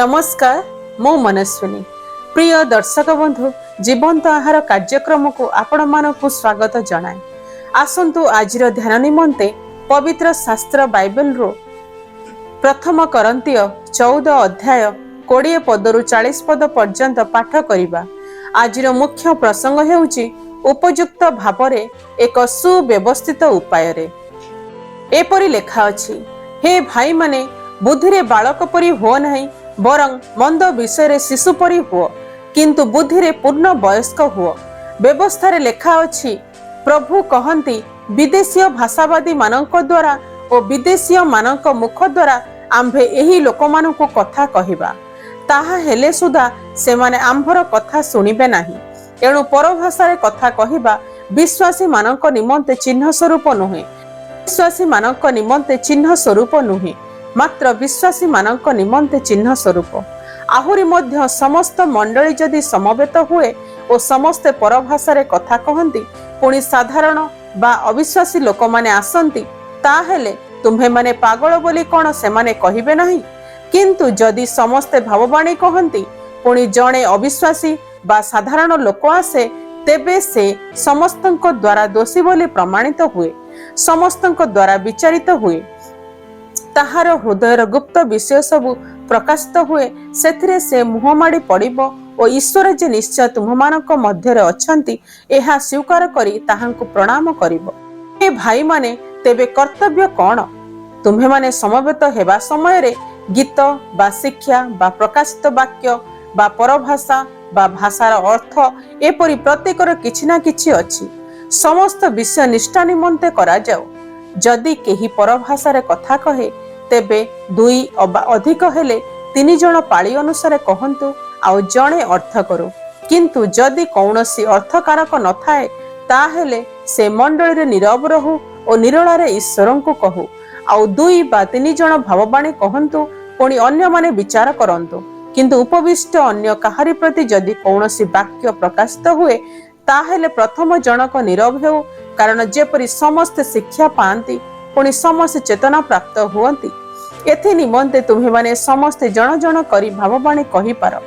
नमस्कार मो मनस्विनी प्रिय दर्शक बंधु जीवंत आहार कार्यक्रम को आपण मानकु स्वागत जनाए। आसंतु आजिर ध्यान निमंते पवित्र शास्त्र बाइबल रो प्रथम करंतिय 14 अध्याय 20 पदरु 40 पद पर्यंत पाठ करिबा। आजिर मुख्य प्रसंग हेउची उपयुक्त भावरे एक सुव्यवस्थित उपाय रे। एपरि लेखा अछि, हे भाई माने बुद्धि बालक परी हो नहीं, बरं मंद विषय शिशु परी हुओ, किंतु बुद्धि पूर्ण वयस्क हुओ। व्यवस्था लेखा अछि, प्रभु कहंती विदेशीय भाषावादी मानक द्वारा और विदेशीय मानक मुख द्वारा आम्भे एही लोक मानकु कथा कहिबा, ताहा हेले सुधा से माने आम्भर कथा सुनिबे नाही। एणु परभाषा कथा कहिबा विश्वासी मानक निमंते चिन्ह स्वरूप नुहे, विश्वासी मानक निमंते चिन्ह स्वरूप नुहे, मात्र विश्वासी मानक निमंते चिन्ह स्वरूप। आहुरी मध्य समस्त मंडली जदि समवेत हुए और समस्ते परभाषा कथा कहती, पुणी साधारण बा अविश्वासी लोक माने आसंती, ताहेले तुम्हे माने पागल बोली कौन से माने कहिबे नहीं। किंतु जदि समस्ते भाववाणी कहती, पुणी जड़े अविश्वासी बा साधारण लोक आसे, तेबे से समस्तଙ୍କ द्वारा दोषी बोली प्रमाणित हुए, समस्तଙ୍କ द्वारा विचारित हुए। ताहार हृदयर गुप्त विषय सबु प्रकाशित हुए, सेथिरे से मुह माड़ी पड़िबो और ईश्वर जे निश्चय तुम्हमानक मध्यरे अछंती एहा स्वीकार करी ताहांकु प्रणाम करिबो। हे भाई माने तेबे कर्तव्य कौन? तुम्हे माने समवेत हेबा समय रे गीत बा शिक्षा बा प्रकाशित वाक्य बा परभाषा बा भाषार अर्थ एपरि प्रत्येकर किछि ना किछि अछि। समस्त विषय निष्ठा निमंते करा जाओ। जदि केही परभाषा कथा कहे, तेबे दुई अबा अधिक हेले 3 जण पाळी अनुसार कहंतु, आउ जणे अर्थ करू। किंतु जदि कौनसी अर्थकारक न थाए, ताहेले से मंडली रे नीरव रहू और निरळारे ईश्वरंकु कहू। आउ 2 बा 3 जण भाववाणी कहंतु, पुणी अन्य माने विचार करंतु। किंतु उपविष्ट अन्य काहारी प्रति जदि कौनसी वाक्य प्रकाशित हुए, ताहेले प्रथम जनक नीरव हेउ, कारण जेपरि समस्त शिक्षा पांती, पुणी समस्त चेतना प्राप्त हुअंती। एथि निमंते तुम्हे माने समस्त जन जन करी भाववाणी कहि पार।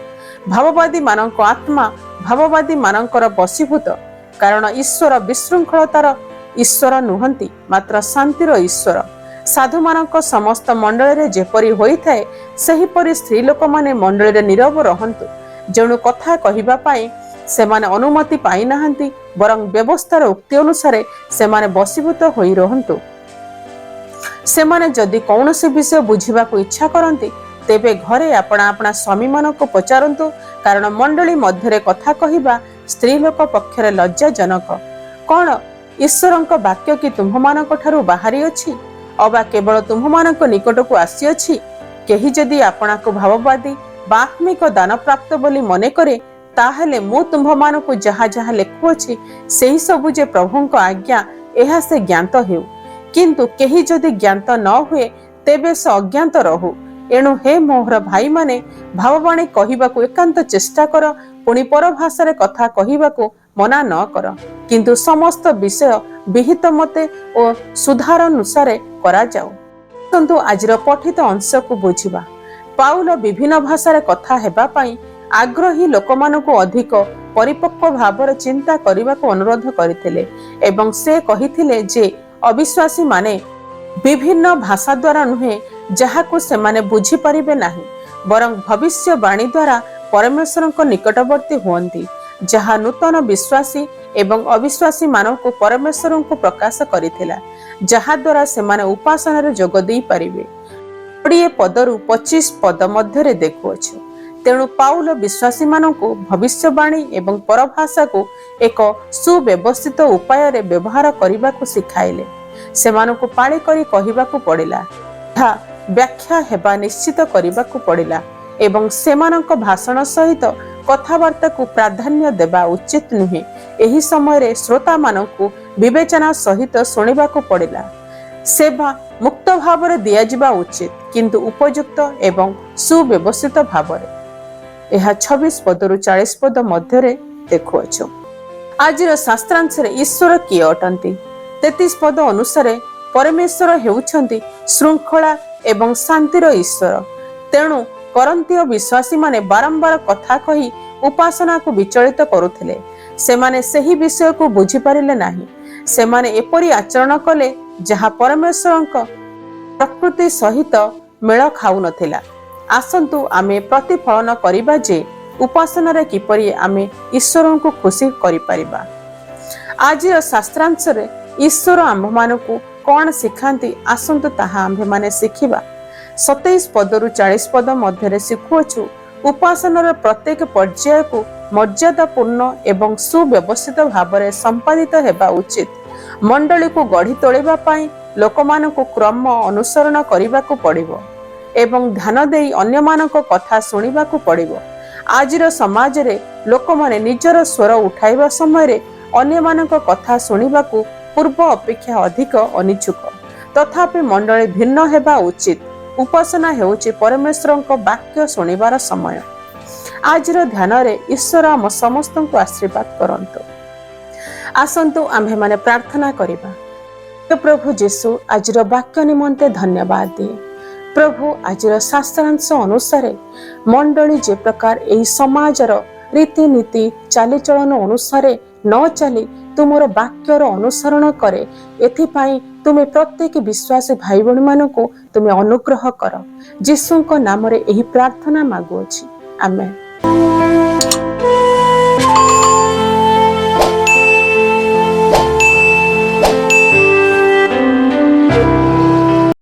भाववादी मानक आत्मा भाववादी मानकर वशीभूत, कारण ईश्वर विशृंखलतार ईश्वर नुहंती, मात्र शांतिर ईश्वर। साधु मानक समस्त मंडली रे जेपरि होई थाए, सेहिपरि स्त्री लोक माने मंडली रे नीरव रहंतु। जेणु कथा कहिबा पाई सेमाने अनुमति पाई नाहंती, बरं व्यवस्थार उक्ति अनुसारे सेमाने वशीभूत होई रहंतु। सेमाने जदि कौनसी विषय बुझिबा को इच्छा करंती, तेबे घरे आपणा आपणा स्वामी मानक पचारंतु, कारण मंडली मध्यरे कथा कहिबा स्त्री लोक पक्षरे लज्जाजनक। कौन ईश्वरंक वाक्य कि तुम्ह मानक ठारू बाहरी अछि, अबा केवल तुम्ह मानक निकट को आसी अछि? केही जदि आपणा को भाववादी बा आत्मिक दान प्राप्त बोली मने करे, ताहेले मु तुम्ह मानक जहा जहा लेखुअछि सेही सबु जे प्रभुंक आज्ञा, एहा से ज्ञात हेउ। किंतु केही जदि ज्ञात न हुए, तेबे से अज्ञात रहु। एणु हे मोहर भाई माने भाववाणी कहिबाकु एकांत चेष्टा कर, पुणी परभाषा कथा कहिबाकु मना न कर, किंतु समस्त विषय विहित मते और सुधार अनुसार करा जाऊ। किंतु आजिर पठित अंश को बुझिबा। पाउल विभिन्न भाषा कथा हेबा पई आग्रही लोकमानकु अधिक परिपक्व भावर चिंता करबाकु अनुरोध करथिले, एवं से कहिथिले जे अविश्वासी माने विभिन्न भाषा द्वारा नुहे जहाकु से माने बुझी परिबे नाही, बरं भविष्यवाणी द्वारा परमेश्वरक निकटवर्ती हुअंती, जहा नूतन विश्वासी एवं अविश्वासी मानवको परमेश्वरको प्रकाश करिथिला, जहा द्वारा से माने उपासना रे जोग देई परिबे। 20 पदरु 25 पद मध्यरे देखुअछु। तेणु पाउल विश्वासी मानकु भविष्यवाणी एवं परभाषा को एक सुव्यवस्थित उपाय रे व्यवहार करिबाकु सिखाइले। सेमानकु पाळी करी कहिबाकु पड़िला, तथा व्याख्या हेबा निश्चित करिबाकु पड़िला, एवं सेमानक भाषण सहित कथावार्ता को प्राधान्य देबा उचित नुहे। एही समय रे श्रोता मानकु विवेचना सहित सुनिबाकु पड़िला। सेवा मुक्त भावरे दिया जिबा उचित, किंतु उपयुक्त एवं सुव्यवस्थित भावरे। यह 26 पदरु 40 पद मध्यरे देखुअछु। आजिर शास्त्रांश रे ईश्वर किए अटंती? 33 पद अनुसारे परमेश्वर हेउछंती श्रृंखला एवं शांतिर ईश्वर। तेणु କରନ୍ତୀୟ ବିଶ୍ୱାସୀ ମାନେ ବାରମ୍ବାର କଥା କହି ଉପାସନାକୁ ବିଚଳିତ କରୁଥିଲେ। ସେମାନେ ସେହି ବିଷୟକୁ ବୁଝିପାରିଲେ ନାହିଁ। ସେମାନେ ଏପରି ଆଚରଣ କଲେ ଯାହା ପରମେଶ୍ୱରଙ୍କ ପ୍ରକୃତି ସହିତ ମେଳ ଖାଉନଥିଲା। ଆସନ୍ତୁ ଆମେ ପ୍ରତିଫଳନ କରିବା ଯେ ଉପାସନାରେ କିପରି ଆମେ ଈଶ୍ୱରଙ୍କୁ ଖୁସି କରିପାରିବା। ଆଜିର ଶାସ୍ତ୍ରାଂଶରେ ଈଶ୍ୱର ଆମ୍ଭମାନଙ୍କୁ କ'ଣ ଶିଖାନ୍ତି, ଆସନ୍ତୁ ତାହା ଆମ୍ଭେମାନେ ଶିଖିବା। 27 ପଦରୁ 40 ପଦ ମଧ୍ୟରେ ଶିଖୁଅଛୁ, ଉପାସନାର ପ୍ରତ୍ୟେକ ପର୍ଯ୍ୟାୟକୁ ମର୍ଯ୍ୟାଦାପୂର୍ଣ୍ଣ ଏବଂ ସୁବ୍ୟବସ୍ଥିତ ଭାବରେ ସମ୍ପାଦିତ ହେବା ଉଚିତ। ମଣ୍ଡଳୀକୁ ଗଢ଼ି ତୋଳିବା ପାଇଁ ଲୋକମାନଙ୍କୁ କ୍ରମ ଅନୁସରଣ କରିବାକୁ ପଡ଼ିବ ଏବଂ ଧ୍ୟାନ ଦେଇ ଅନ୍ୟମାନଙ୍କ କଥା ଶୁଣିବାକୁ ପଡ଼ିବ। ଆଜିର ସମାଜରେ ଲୋକମାନେ ନିଜର ସ୍ୱର ଉଠାଇବା ସମୟରେ ଅନ୍ୟମାନଙ୍କ କଥା ଶୁଣିବାକୁ ପୂର୍ବ ଅପେକ୍ଷା ଅଧିକ ଅନିଚ୍ଛୁକ। ତଥାପି ମଣ୍ଡଳୀ ଭିନ୍ନ ହେବା ଉଚିତ। ଉପାସନା ହେଉଛି ପରମେଶ୍ୱରଙ୍କ ବାକ୍ୟ ଶୁଣିବାର ସମୟ। ଆଜିର ଧ୍ୟାନରେ ଈଶ୍ୱର ଆମ ସମସ୍ତଙ୍କୁ ଆଶୀର୍ବାଦ କରନ୍ତୁ। ଆସନ୍ତୁ ଆମ୍ଭେମାନେ ପ୍ରାର୍ଥନା କରିବା। ପ୍ରଭୁ ଯୀଶୁ, ଆଜିର ବାକ୍ୟ ନିମନ୍ତେ ଧନ୍ୟବାଦ ଦିଏ। ପ୍ରଭୁ, ଆଜିର ଶାସ୍ତ୍ରାଂଶ ଅନୁସାରେ ମଣ୍ଡଳୀ ଯେ ପ୍ରକାର ଏହି ସମାଜର ରୀତିନୀତି ଚାଲିଚଳନ ଅନୁସାରେ ନ ଚାଲି ତୁମର ବାକ୍ୟର ଅନୁସରଣ କରେ, ଏଥିପାଇଁ ତୁମେ ପ୍ରତ୍ୟେକ ବିଶ୍ୱାସୀ ଭାଇ ଭଉଣୀମାନଙ୍କୁ ତୁମେ ଅନୁଗ୍ରହ କର। ଯୀଶୁଙ୍କ ନାମରେ ଏହି ପ୍ରାର୍ଥନା ମାଗୁଅଛି, ଆମେନ୍।